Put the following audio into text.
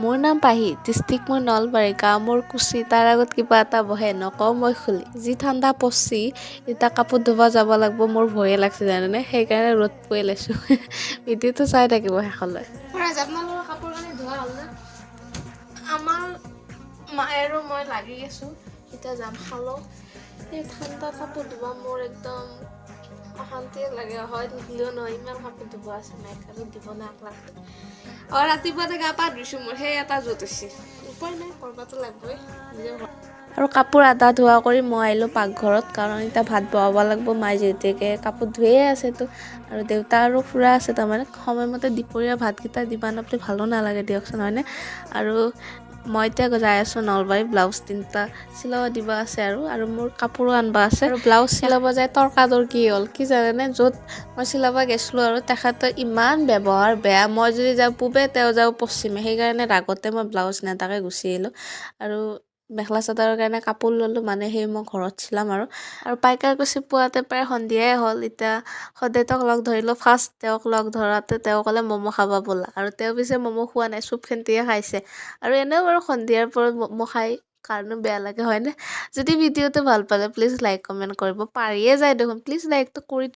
মোৰ নাম পাহি, ডিষ্ট্ৰিক্ট মোৰ নলবাৰী, গাঁও মোৰ কুচি, তাৰ আগত কিবা এটা বহে নকওঁ মই খুলি। যি ঠাণ্ডা পৰছি, এতিয়া কাপোৰ ধুব যাব লাগিব, মোৰ ভয়ে লাগছে জানানে, সেইকাৰণে ৰ'দ পুৱাই লৈছোঁ। ভিডিঅ'টো চাই থাকিব শেষলৈ। আপোনালোকৰ কাপোৰ কানি ধোৱা হ'ল না? আমাৰ মায়ে আৰু মই লাগি আছোঁ, এতিয়া যাম খালোঁ। এই ঠাণ্ডা কাপোৰ ধুব মোৰ একদম অশান্তিয়ে লাগে, হয় নিদিলেও নহয়, ইমান কাপোৰ ধুব আছে নাইট আৰু দিব নালাগে। ৰাতিপুৱাতে গা পা ধুইছোঁ, মোৰ সেই এটা য'ত আছে, উপায় নাই কৰিবতো লাগিবই। আৰু কাপোৰ আধা ধোৱা কৰি মই আহিলোঁ পাকঘৰত, কাৰণ এতিয়া ভাত বহাব লাগিব। মায়ে যিহেতুকে কাপোৰ ধুয়ে আছেতো, আৰু দেউতা আৰু খুৰা আছে, তাৰমানে সময়মতে দুপৰীয়া ভাতকেইটা দিবা নাপালে ভালো নালাগে দিয়কচোন, হয়নে? আৰু মই এতিয়া যাই আছোঁ নলবাৰী, ব্লাউজ 3টা চিলাব দিব আছে, আৰু মোৰ কাপোৰো আনিব আছে। আৰু ব্লাউজ চিলাব যায় তৰ্কাতৰ্কি হ'ল, কি জানেনে? য'ত মই চিলাব গৈছিলোঁ আৰু তেখেতৰ ইমান ব্যৱহাৰ বেয়া, মই যদি যাওঁ পূবে তেওঁ যাওঁ পশ্চিমে, সেইকাৰণে ৰাগতে মই ব্লাউজ নেতাকে গুচি আহিলোঁ। আৰু মেখেলা চাদৰৰ কাৰণে কাপোৰ ল'লোঁ, মানে সেই মই ঘৰত চিলাম। আৰু পাইকাৰকুচি পোৱাতে প্ৰায় সন্ধিয়াই হ'ল। এতিয়া সদায়তক লগ ধৰিলোঁ, ফাৰ্ষ্ট তেওঁক লগ ধৰাতে তেওঁ ক'লে ম'ম' খাব ব'লা, আৰু তেওঁ পিছে ম'ম' খোৱা নাই, চুপ খেন্তিয়ে খাইছে। আৰু এনেও বাৰু সন্ধিয়াৰ পৰত ম'ম' খাই কাৰণো বেয়া লাগে, হয়নে? যদি ভিডিঅ'টো ভাল পালে প্লিজ লাইক কমেণ্ট কৰিব, পাৰিয়ে যায় দেখোন, প্লিজ লাইকটো কৰি